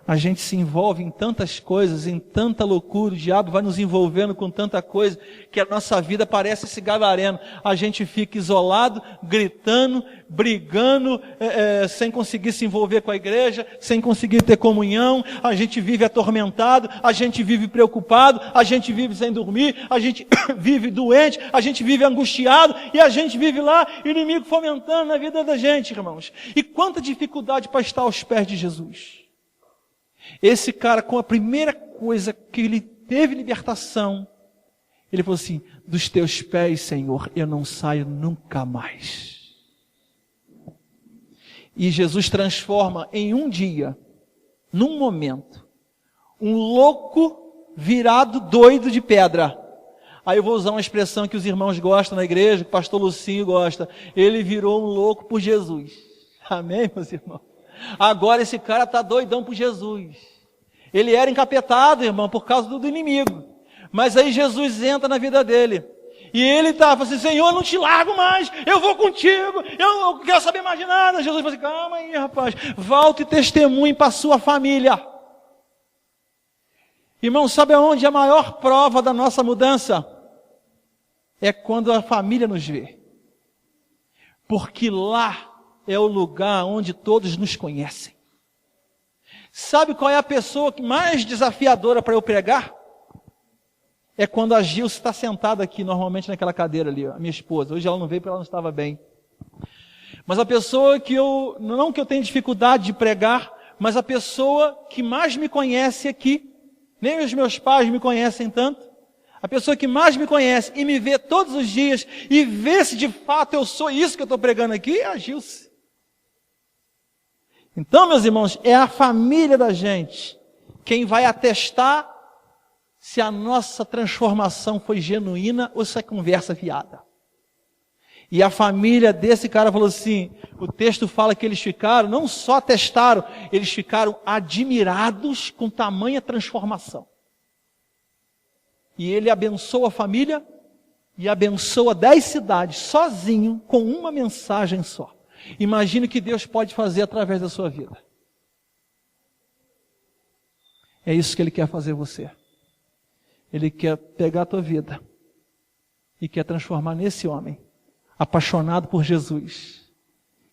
a gente se envolve em tantas coisas, em tanta loucura, o diabo vai nos envolvendo com tanta coisa, que a nossa vida parece esse gadareno. A gente fica isolado, gritando, brigando, sem conseguir se envolver com a igreja, sem conseguir ter comunhão, a gente vive atormentado, a gente vive preocupado, a gente vive sem dormir, a gente vive doente, a gente vive angustiado, e a gente vive lá, inimigo fomentando na vida da gente, irmãos. E quanta dificuldade para estar aos pés de Jesus. Esse cara, com a primeira coisa que ele teve libertação, ele falou assim, dos teus pés, Senhor, eu não saio nunca mais. E Jesus transforma em um dia, num momento, um louco virado doido de pedra. Aí eu vou usar uma expressão que os irmãos gostam na igreja, que o pastor Lucinho gosta. Ele virou um louco por Jesus. Amém, meus irmãos? Agora esse cara está doidão por Jesus. Ele era encapetado, irmão, por causa do inimigo. Mas aí Jesus entra na vida dele. E ele estava assim, Senhor, eu não te largo mais, eu vou contigo, eu não quero saber mais de nada. Jesus falou assim, calma aí, rapaz, volte e testemunhe para a sua família. Irmão, sabe aonde a maior prova da nossa mudança? É quando a família nos vê. Porque lá é o lugar onde todos nos conhecem. Sabe qual é a pessoa mais desafiadora para eu pregar? É quando a Gilce está sentada aqui, normalmente naquela cadeira ali, a minha esposa. Hoje ela não veio porque ela não estava bem. Mas a pessoa que não que eu tenho dificuldade de pregar, mas a pessoa que mais me conhece aqui, nem os meus pais me conhecem tanto, a pessoa que mais me conhece e me vê todos os dias e vê se de fato eu sou isso que eu estou pregando aqui, é a Gilce. Então, meus irmãos, é a família da gente quem vai atestar se a nossa transformação foi genuína ou se é conversa fiada. E a família desse cara falou assim, o texto fala que eles ficaram, não só atestaram, eles ficaram admirados com tamanha transformação. E ele abençoa a família e abençoa 10 cidades, sozinho, com uma mensagem só. Imagine o que Deus pode fazer através da sua vida. É isso que Ele quer fazer você. Ele quer pegar a tua vida e quer transformar nesse homem, apaixonado por Jesus,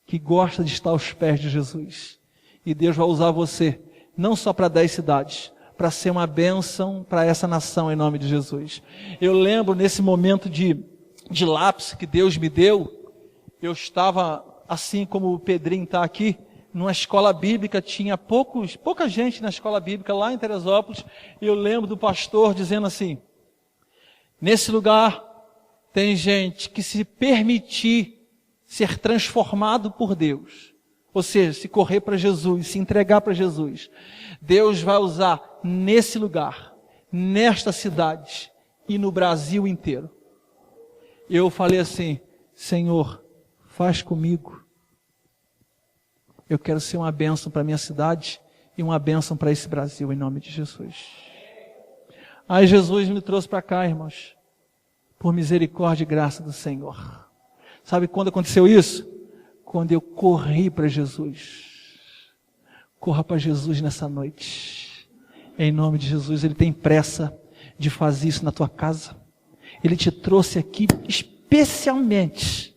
que gosta de estar aos pés de Jesus. E Deus vai usar você, não só para 10 cidades, para ser uma bênção para essa nação em nome de Jesus. Eu lembro nesse momento de lapso que Deus me deu, eu estava, assim como o Pedrinho está aqui, numa escola bíblica, tinha pouca gente na escola bíblica lá em Teresópolis, e eu lembro do pastor dizendo assim, nesse lugar tem gente que se permitir ser transformado por Deus, ou seja, se correr para Jesus, se entregar para Jesus, Deus vai usar nesse lugar, nesta cidade e no Brasil inteiro. Eu falei assim, Senhor, faz comigo. Eu quero ser uma bênção para a minha cidade e uma bênção para esse Brasil, em nome de Jesus. Aí Jesus me trouxe para cá, irmãos, por misericórdia e graça do Senhor. Sabe quando aconteceu isso? Quando eu corri para Jesus. Corra para Jesus nessa noite. Em nome de Jesus, Ele tem pressa de fazer isso na tua casa. Ele te trouxe aqui especialmente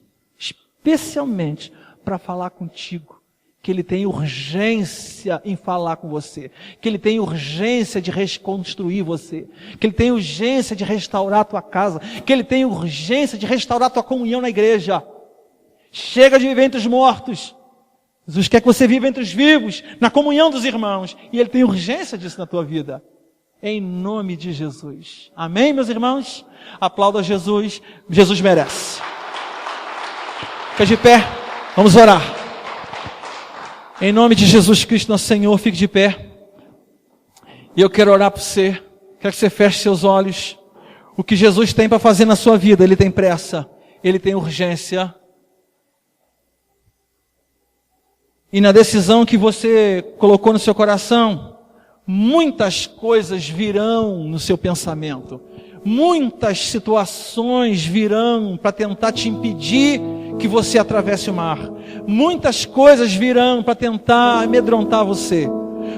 para falar contigo. que Ele tem urgência em falar com você, que Ele tem urgência de reconstruir você, que Ele tem urgência de restaurar a tua casa, que Ele tem urgência de restaurar a tua comunhão na igreja. Chega de viver entre os mortos. Jesus quer que você viva entre os vivos, na comunhão dos irmãos, e Ele tem urgência disso na tua vida. Em nome de Jesus. Amém, meus irmãos? Aplauda Jesus. Jesus merece. Fica de pé. Vamos orar. Em nome de Jesus Cristo, nosso Senhor, fique de pé. E eu quero orar por você. Quero que você feche seus olhos. O que Jesus tem para fazer na sua vida, Ele tem pressa. Ele tem urgência. E na decisão que você colocou no seu coração, muitas coisas virão no seu pensamento. Muitas situações virão para tentar te impedir que você atravesse o mar. Muitas coisas virão para tentar amedrontar você.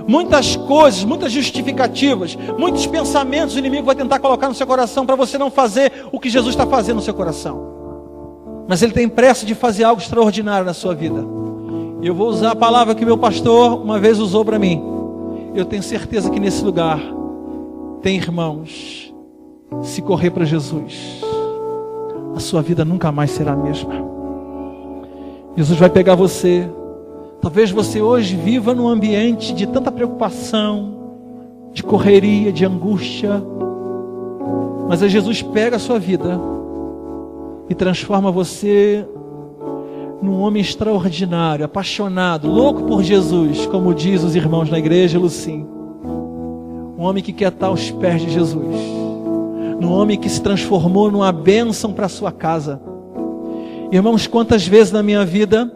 Muitas coisas, muitas justificativas, muitos pensamentos o inimigo vai tentar colocar no seu coração para você não fazer o que Jesus está fazendo no seu coração. Mas Ele tem pressa de fazer algo extraordinário na sua vida. E eu vou usar a palavra que meu pastor uma vez usou para mim. Eu tenho certeza que nesse lugar tem irmãos. Se correr para Jesus, a sua vida nunca mais será a mesma. Jesus vai pegar você. Talvez você hoje viva num ambiente de tanta preocupação, de correria, de angústia. Mas aí Jesus pega a sua vida e transforma você num homem extraordinário, apaixonado, louco por Jesus, como diz os irmãos na igreja, Lucim. Um homem que quer estar aos pés de Jesus. Um homem que se transformou numa bênção para a sua casa. Irmãos, quantas vezes na minha vida,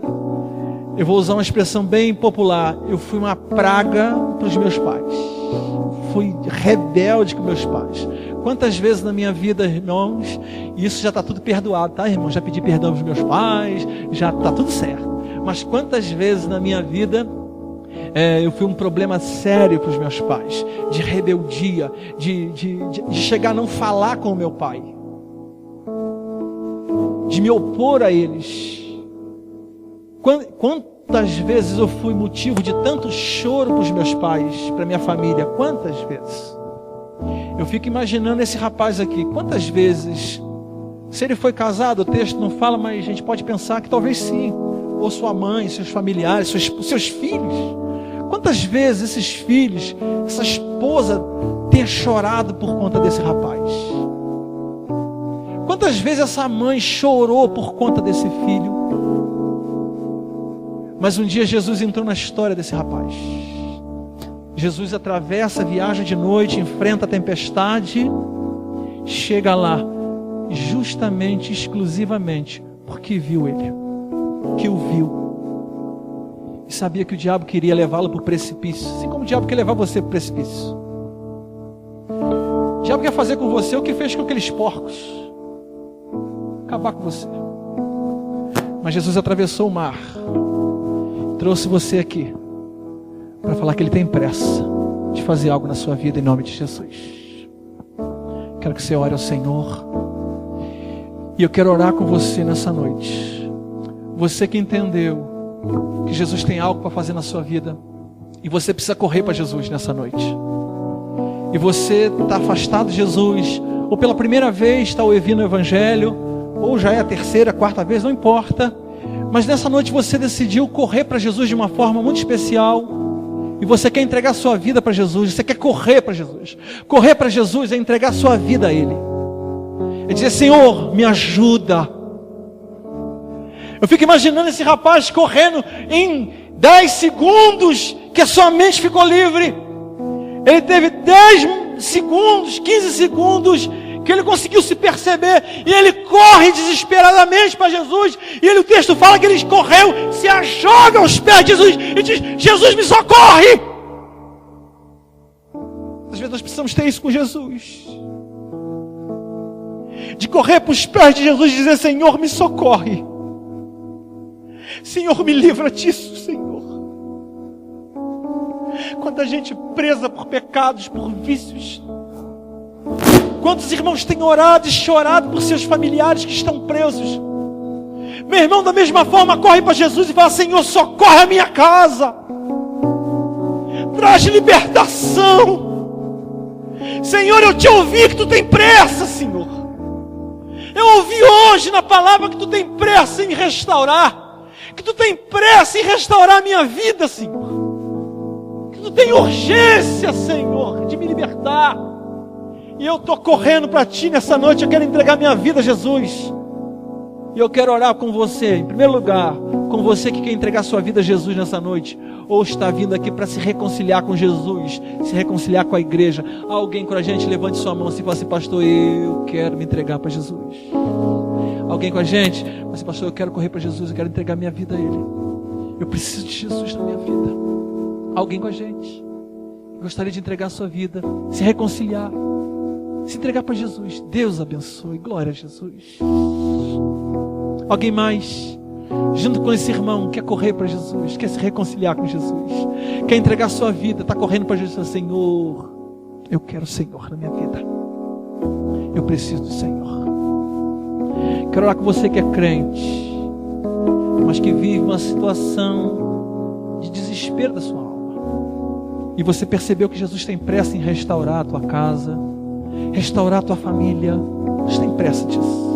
eu vou usar uma expressão bem popular, eu fui uma praga para os meus pais. Fui rebelde com meus pais. Quantas vezes na minha vida, irmãos, e isso já está tudo perdoado, tá, irmãos? Já pedi perdão aos meus pais, já está tudo certo. Mas quantas vezes na minha vida eu fui um problema sério para os meus pais, de rebeldia, de chegar a não falar com o meu pai, de me opor a eles. Quantas vezes eu fui motivo de tanto choro para os meus pais, para minha família? Quantas vezes? Eu fico imaginando esse rapaz aqui, quantas vezes, se ele foi casado, o texto não fala, mas a gente pode pensar que talvez sim, ou sua mãe, seus familiares, seus filhos. Quantas vezes esses filhos, essa esposa tenha chorado por conta desse rapaz? Quantas vezes essa mãe chorou por conta desse filho? Mas um dia Jesus entrou na história desse rapaz. Jesus atravessa, viaja de noite, enfrenta a tempestade, chega lá, justamente, exclusivamente, porque viu ele, que o viu. E sabia que o diabo queria levá-lo para o precipício, assim como o diabo quer levar você para o precipício. O diabo quer fazer com você o que fez com aqueles porcos, acabar com você. Mas Jesus atravessou o mar, trouxe você aqui, para falar que Ele tem pressa de fazer algo na sua vida em nome de Jesus. Quero que você ore ao Senhor. E eu quero orar com você nessa noite. Você que entendeu que Jesus tem algo para fazer na sua vida, e você precisa correr para Jesus nessa noite. E você está afastado de Jesus, ou pela primeira vez está ouvindo o Evangelho, ou já é a terceira, quarta vez, não importa. Mas nessa noite você decidiu correr para Jesus de uma forma muito especial. E você quer entregar sua vida para Jesus. Você quer correr para Jesus. Correr para Jesus é entregar sua vida a Ele. É dizer: Senhor, me ajuda. Eu fico imaginando esse rapaz correndo em 10 segundos, que a sua mente ficou livre. Ele teve 10 segundos, 15 segundos, que ele conseguiu se perceber, e ele corre desesperadamente para Jesus, e o texto fala que ele correu, se ajoga aos pés de Jesus, e diz: Jesus, me socorre! Às vezes nós precisamos ter isso com Jesus, de correr para os pés de Jesus e dizer: Senhor, me socorre, Senhor, me livra disso, Senhor. Quanta gente presa por pecados, por vícios. Quantos irmãos têm orado e chorado por seus familiares que estão presos? Meu irmão, da mesma forma, corre para Jesus e fala: Senhor, socorre a minha casa. Traz libertação. Senhor, eu te ouvi que tu tem pressa, Senhor. Eu ouvi hoje na palavra que tu tem pressa em restaurar. Que tu tem pressa em restaurar a minha vida, Senhor. Que tu tem urgência, Senhor, de me libertar. E eu estou correndo para ti nessa noite. Eu quero entregar minha vida a Jesus. E eu quero orar com você, em primeiro lugar, com você que quer entregar sua vida a Jesus nessa noite, ou está vindo aqui para se reconciliar com Jesus, se reconciliar com a igreja. Alguém com a gente, levante sua mão assim e fala assim: pastor, eu quero me entregar para Jesus. Alguém com a gente, fala assim: pastor, eu quero correr para Jesus, eu quero entregar minha vida a Ele. Eu preciso de Jesus na minha vida. Alguém com a gente, gostaria de entregar a sua vida, se reconciliar, se entregar para Jesus. Deus abençoe, glória a Jesus. Alguém mais, junto com esse irmão, quer correr para Jesus, quer se reconciliar com Jesus, quer entregar sua vida, está correndo para Jesus. Senhor, eu quero o Senhor na minha vida. Eu preciso do Senhor. Quero orar com você que é crente, mas que vive uma situação de desespero da sua alma. E você percebeu que Jesus tem pressa em restaurar a tua casa, restaurar a tua família. Jesus tem pressa disso.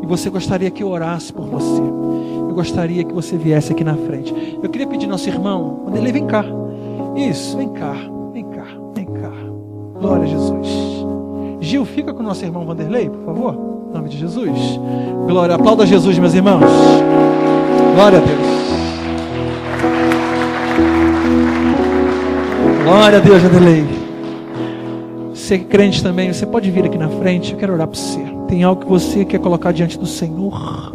E você gostaria que eu orasse por você. Eu gostaria que você viesse aqui na frente. Eu queria pedir nosso irmão, Vanderlei, vem cá. Isso, vem cá, vem cá, vem cá. Glória a Jesus. Gil, fica com o nosso irmão Vanderlei, por favor. Em nome de Jesus. Glória, aplauda Jesus, meus irmãos. Glória a Deus. Glória a Deus, Vanderlei. Você que é crente também, você pode vir aqui na frente. Eu quero orar por você. Tem algo que você quer colocar diante do Senhor,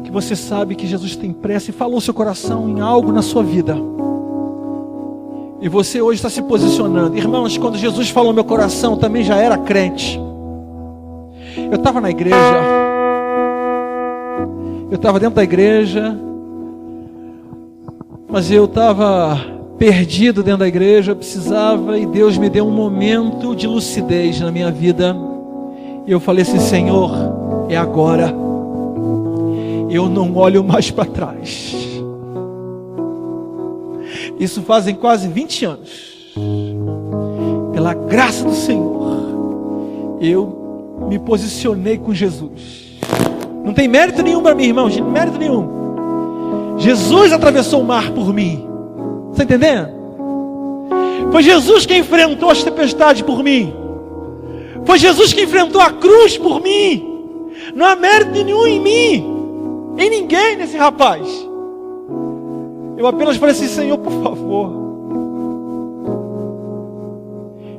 que você sabe que Jesus tem pressa e falou seu coração em algo na sua vida, e você hoje está se posicionando. Irmãos, quando Jesus falou meu coração, eu também já era crente. Eu estava na igreja, eu estava dentro da igreja, mas eu estava perdido dentro da igreja. Eu precisava, e Deus me deu um momento de lucidez na minha vida. E eu falei assim: Senhor, é agora. Eu não olho mais para trás. Isso fazem quase 20 anos. Pela graça do Senhor, eu me posicionei com Jesus. Não tem mérito nenhum para mim, irmão, mérito nenhum. Jesus atravessou o mar por mim. Está entendendo? Foi Jesus quem enfrentou as tempestades por mim. Foi Jesus que enfrentou a cruz por mim. Não há mérito nenhum em mim, em ninguém nesse rapaz. Eu apenas falei assim: Senhor, por favor.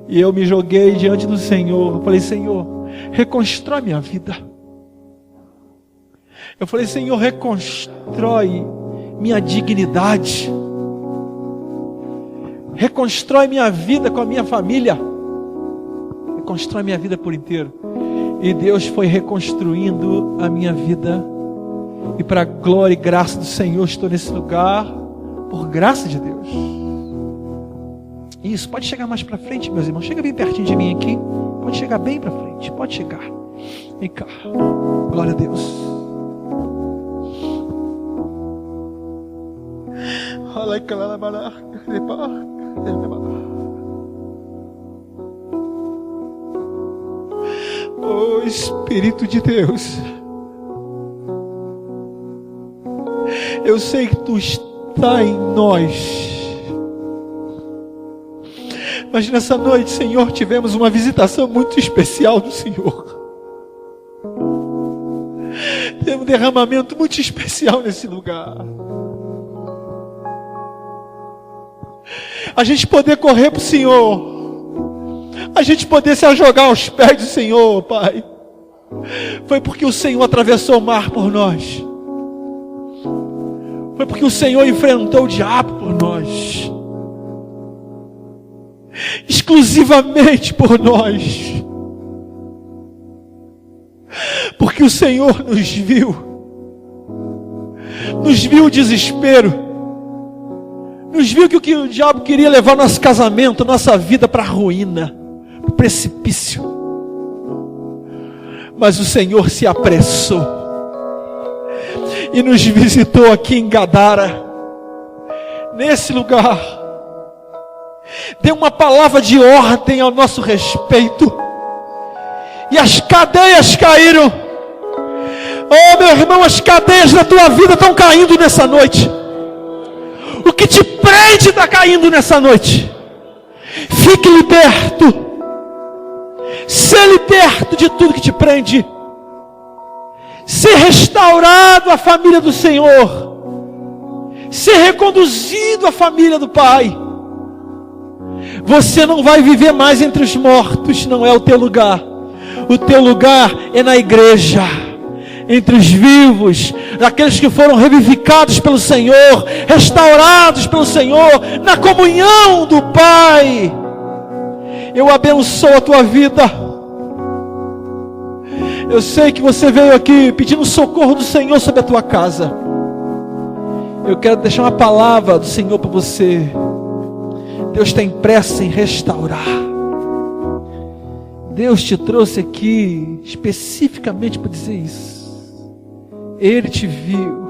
E eu me joguei diante do Senhor. Eu falei: Senhor, reconstrói minha vida. Eu falei: Senhor, reconstrói minha dignidade. Reconstrói minha vida com a minha família. Reconstrói minha vida por inteiro. E Deus foi reconstruindo a minha vida. E para a glória e graça do Senhor, estou nesse lugar, por graça de Deus. Isso, pode chegar mais para frente, meus irmãos. Chega bem pertinho de mim aqui. Pode chegar bem para frente, pode chegar. Vem cá. Glória a Deus. Oh Espírito de Deus, eu sei que Tu está em nós, mas nessa noite, Senhor, tivemos uma visitação muito especial do Senhor. Teve um derramamento muito especial nesse lugar. A gente poder correr para o Senhor, a gente poder se ajogar aos pés do Senhor, Pai, foi porque o Senhor atravessou o mar por nós. Foi porque o Senhor enfrentou o diabo por nós. Exclusivamente por nós. Porque o Senhor nos viu o desespero, nos viu que o diabo queria levar nosso casamento, nossa vida para a ruína, para o precipício. Mas o Senhor se apressou e nos visitou aqui em Gadara, nesse lugar. Deu uma palavra de ordem ao nosso respeito, e as cadeias caíram. Oh, meu irmão, as cadeias da tua vida estão caindo nessa noite. O que te prende está caindo nessa noite. Fique liberto. Ser liberto de tudo que te prende. Ser restaurado à família do Senhor. Ser reconduzido à família do Pai. Você não vai viver mais entre os mortos, não é o teu lugar. O teu lugar é na igreja, entre os vivos, daqueles que foram revivificados pelo Senhor, restaurados pelo Senhor, na comunhão do Pai. Eu abençoo a tua vida. Eu sei que você veio aqui pedindo socorro do Senhor sobre a tua casa. Eu quero deixar uma palavra do Senhor para você. Deus tem pressa em restaurar. Deus te trouxe aqui especificamente para dizer isso. Ele te viu.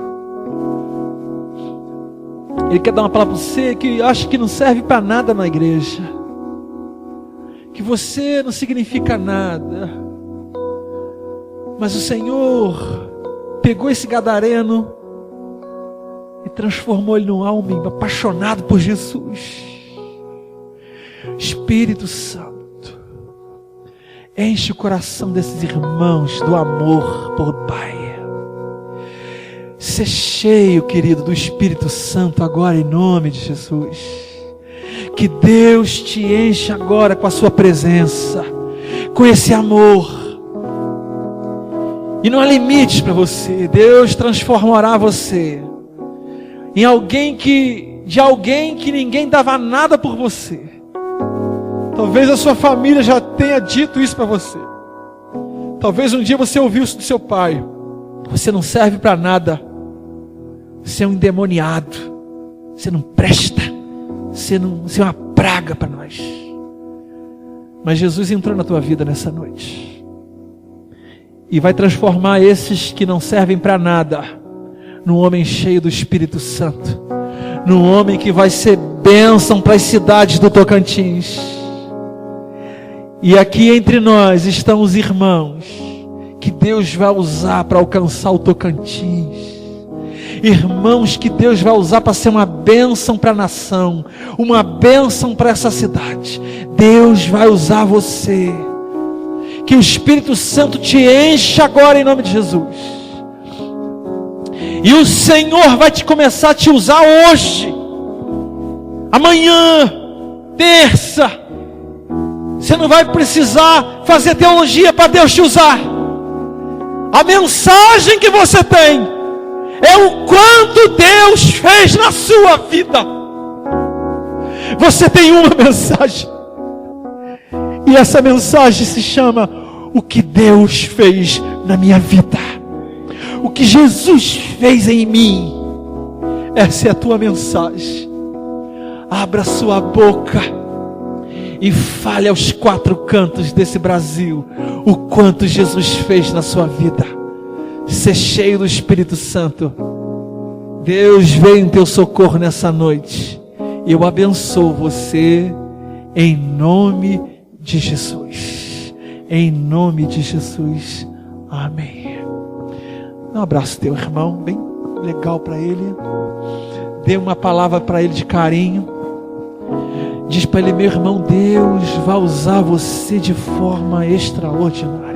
Ele quer dar uma palavra para você que acha que não serve para nada na igreja, que você não significa nada. Mas o Senhor pegou esse gadareno e transformou ele num homem apaixonado por Jesus. Espírito Santo, enche o coração desses irmãos do amor por Pai. Ser cheio, querido, do Espírito Santo agora, em nome de Jesus. Que Deus te enche agora com a sua presença, com esse amor. E não há limites para você. Deus transformará você em alguém de alguém que ninguém dava nada por você. Talvez a sua família já tenha dito isso para você. Talvez um dia você ouviu isso do seu pai. Você não serve para nada. Você é um endemoniado. Você não presta. Você é uma praga para nós. Mas Jesus entrou na tua vida nessa noite. E vai transformar esses que não servem para nada num homem cheio do Espírito Santo. Num homem que vai ser bênção para as cidades do Tocantins. E aqui entre nós estão os irmãos que Deus vai usar para alcançar o Tocantins. Irmãos que Deus vai usar para ser uma bênção para a nação, uma bênção para essa cidade. Deus vai usar você. Que o Espírito Santo te enche agora em nome de Jesus. E o Senhor vai começar a te usar hoje, amanhã, terça. Você não vai precisar fazer teologia para Deus te usar. A mensagem que você tem é o quanto Deus fez na sua vida. Você tem uma mensagem, e essa mensagem se chama: o que Deus fez na minha vida, o que Jesus fez em mim. Essa é a tua mensagem. Abra sua boca e fale aos quatro cantos desse Brasil o quanto Jesus fez na sua vida. Ser cheio do Espírito Santo. Deus veio em teu socorro nessa noite. E eu abençoo você em nome de Jesus. Em nome de Jesus. Amém. Dá um abraço teu irmão, bem legal para ele. Dê uma palavra para ele de carinho. Diz para ele: meu irmão, Deus vai usar você de forma extraordinária.